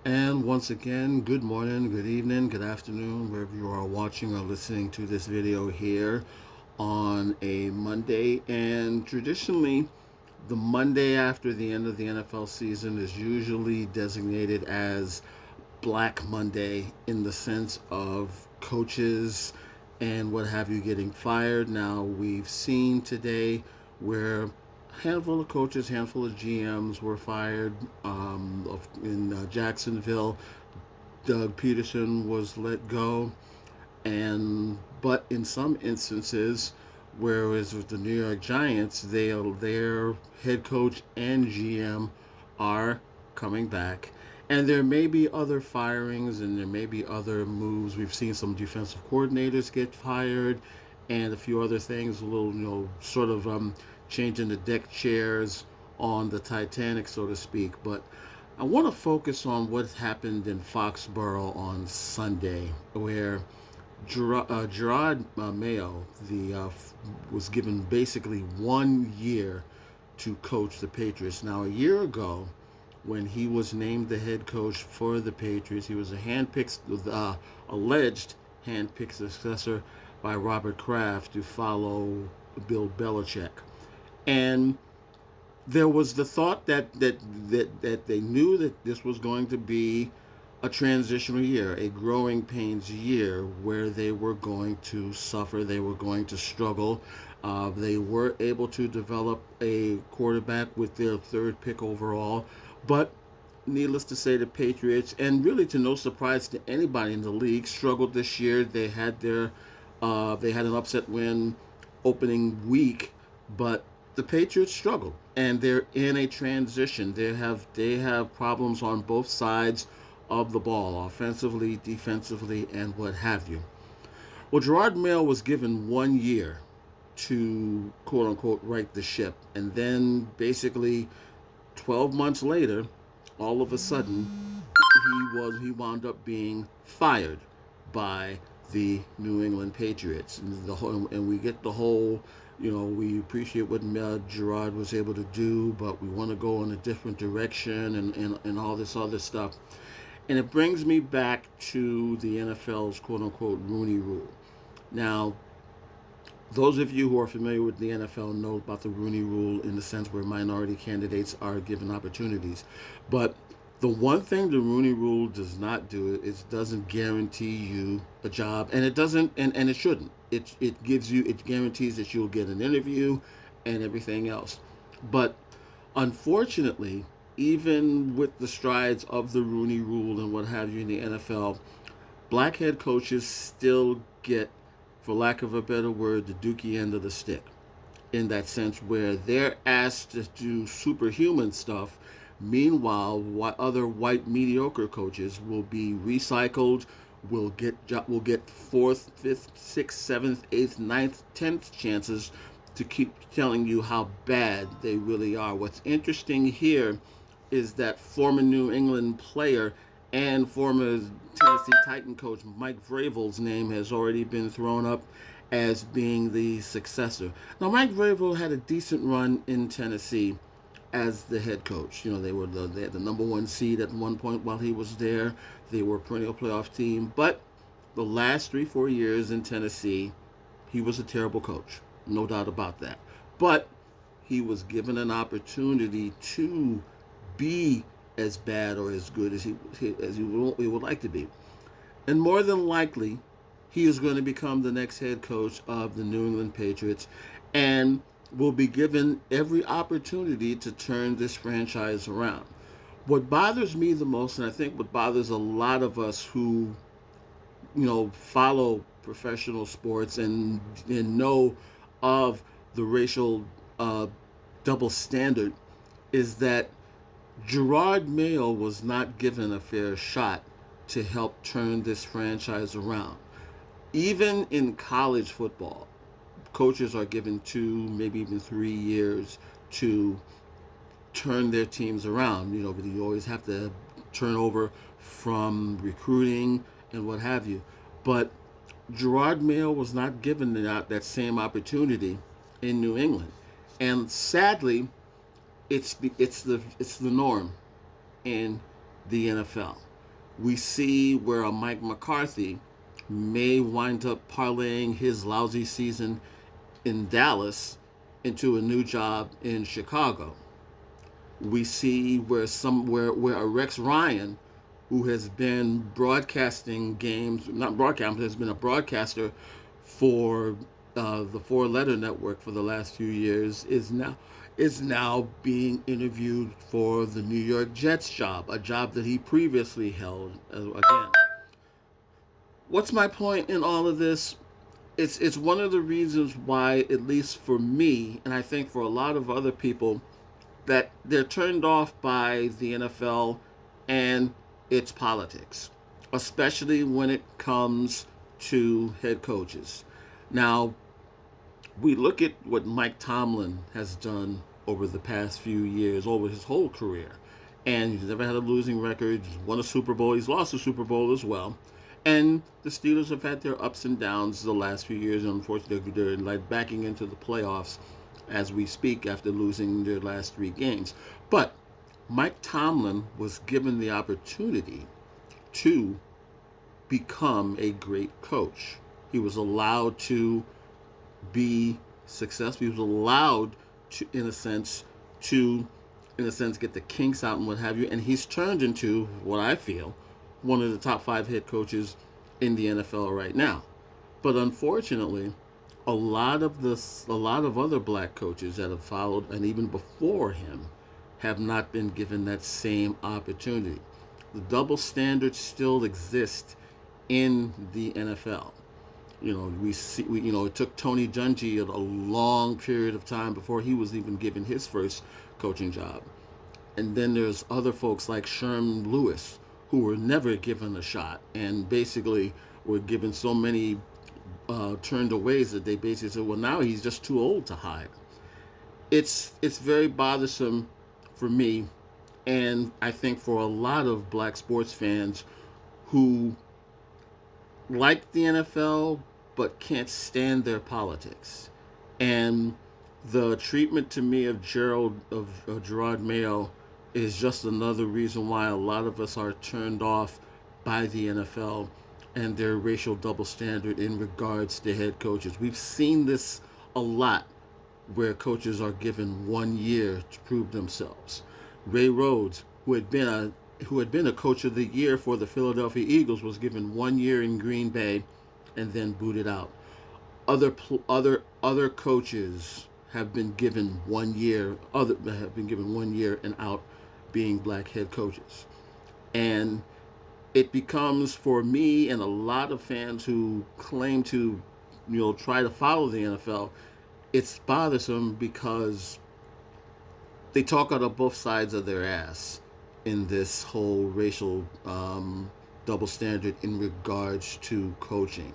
And once again, good morning, good evening, good afternoon, wherever you are watching or listening to this video here on a Monday. And traditionally, the Monday after the end of the NFL season is usually designated as Black Monday in the sense of coaches and what have you getting fired. Now, we've seen today where handful of coaches, handful of GMs were fired. In Jacksonville, Doug Peterson was let go, and but in some instances, whereas with the New York Giants, their head coach and GM are coming back. And there may be other firings and there may be other moves. We've seen some defensive coordinators get fired and a few other things, a little, sort of changing the deck chairs on the Titanic, so to speak. But I want to focus on what happened in Foxborough on Sunday, where Gerard Mayo was given basically 1 year to coach the Patriots. Now, a year ago, when he was named the head coach for the Patriots, he was a alleged handpicked successor by Robert Kraft to follow Bill Belichick. And there was the thought that they knew that this was going to be a transitional year, a growing pains year where they were going to suffer, they were going to struggle. They were able to develop a quarterback with their third pick overall, but needless to say, the Patriots, and really to no surprise to anybody in the league, struggled this year. They had an upset win opening week, but the Patriots struggle, and they're in a transition. They have problems on both sides of the ball, offensively, defensively, and what have you. Well, Gerard Mayo was given 1 year to quote unquote right the ship, and then basically 12 months later, all of a sudden, he wound up being fired by the New England Patriots, and we get the whole. We appreciate what Gerard was able to do, but we want to go in a different direction and all this other stuff. And it brings me back to the NFL's quote unquote Rooney Rule. Now, those of you who are familiar with the NFL know about the Rooney Rule in the sense where minority candidates are given opportunities. But the one thing the Rooney Rule does not do is it doesn't guarantee you a job, and it doesn't, and it shouldn't. It guarantees that you'll get an interview and everything else. But unfortunately, even with the strides of the Rooney Rule and what have you in the NFL, black head coaches still get, for lack of a better word, the dookie end of the stick. In that sense, where they're asked to do superhuman stuff, meanwhile, other white mediocre coaches will be recycled, will get fourth, fifth, sixth, seventh, eighth, ninth, 10th chances to keep telling you how bad they really are. What's interesting here is that former New England player and former Tennessee Titan coach Mike Vrabel's name has already been thrown up as being the successor. Now, Mike Vrabel had a decent run in Tennessee as the head coach. They had the number one seed at one point while he was there. They were a perennial playoff team, but the last 3-4 years in Tennessee, he was a terrible coach, no doubt about that. But he was given an opportunity to be as bad or as good as he would like to be. And more than likely, he is going to become the next head coach of the New England Patriots and will be given every opportunity to turn this franchise around. What bothers me the most, and I think what bothers a lot of us who, follow professional sports and know of the racial uh, double standard, is that Gerard Mayo was not given a fair shot to help turn this franchise around. Even in college football, coaches are given 2, maybe even 3 years to turn their teams around. But you always have to turn over from recruiting and what have you. But Gerard Mayo was not given that same opportunity in New England, and sadly, it's the norm in the NFL. We see where a Mike McCarthy may wind up parlaying his lousy season in Dallas into a new job in Chicago. We see where a Rex Ryan, who has been broadcasting games, not broadcasting, has been a broadcaster for the Four Letter Network for the last few years, is now being interviewed for the New York Jets job, a job that he previously held. Again, what's my point in all of this? It's one of the reasons why, at least for me, and I think for a lot of other people, that they're turned off by the NFL and its politics, especially when it comes to head coaches. Now, we look at what Mike Tomlin has done over the past few years, over his whole career. And he's never had a losing record. He's won a Super Bowl. He's lost a Super Bowl as well. And the Steelers have had their ups and downs the last few years. And unfortunately, they're like backing into the playoffs as we speak after losing their last three games. But Mike Tomlin was given the opportunity to become a great coach. He was allowed to be successful. He was allowed to, in a sense, get the kinks out and what have you. And he's turned into what I feel one of the top five head coaches in the NFL right now. But unfortunately, a lot of other black coaches that have followed and even before him have not been given that same opportunity. The double standard still exists in the NFL. It took Tony Dungy a long period of time before he was even given his first coaching job. And then there's other folks like Sherm Lewis who were never given a shot and basically were given so many turned away that they basically said, well, now he's just too old to hire. It's very bothersome for me, and I think for a lot of black sports fans who like the NFL but can't stand their politics. And the treatment to me of Gerard Mayo is just another reason why a lot of us are turned off by the NFL and their racial double standard in regards to head coaches. We've seen this a lot where coaches are given 1 year to prove themselves. Ray Rhodes, who had been a coach of the year for the Philadelphia Eagles, was given 1 year in Green Bay and then booted out. Other coaches have been given 1 year. Other have been given 1 year and out, being black head coaches. And it becomes, for me and a lot of fans who claim to, try to follow the NFL, it's bothersome because they talk out of both sides of their ass in this whole racial double standard in regards to coaching.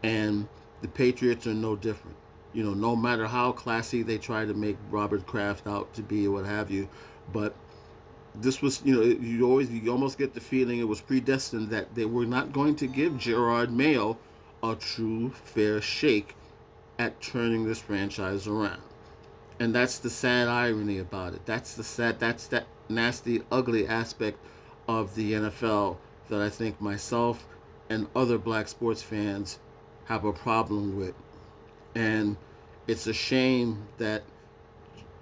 And the Patriots are no different. No matter how classy they try to make Robert Kraft out to be or what have you, but this was, you almost get the feeling it was predestined that they were not going to give Gerard Mayo a true fair shake at turning this franchise around. And that's the sad irony about it. That's that nasty, ugly aspect of the NFL that I think myself and other black sports fans have a problem with. And it's a shame that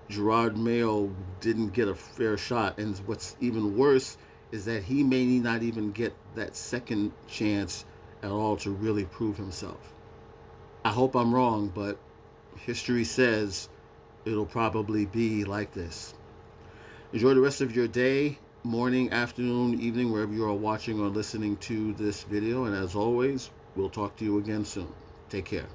Gerard Mayo didn't get a fair shot. And what's even worse is that he may not even get that second chance at all to really prove himself. I hope I'm wrong, but history says it'll probably be like this. Enjoy the rest of your day, morning, afternoon, evening, wherever you are watching or listening to this video. And as always, we'll talk to you again soon. Take care.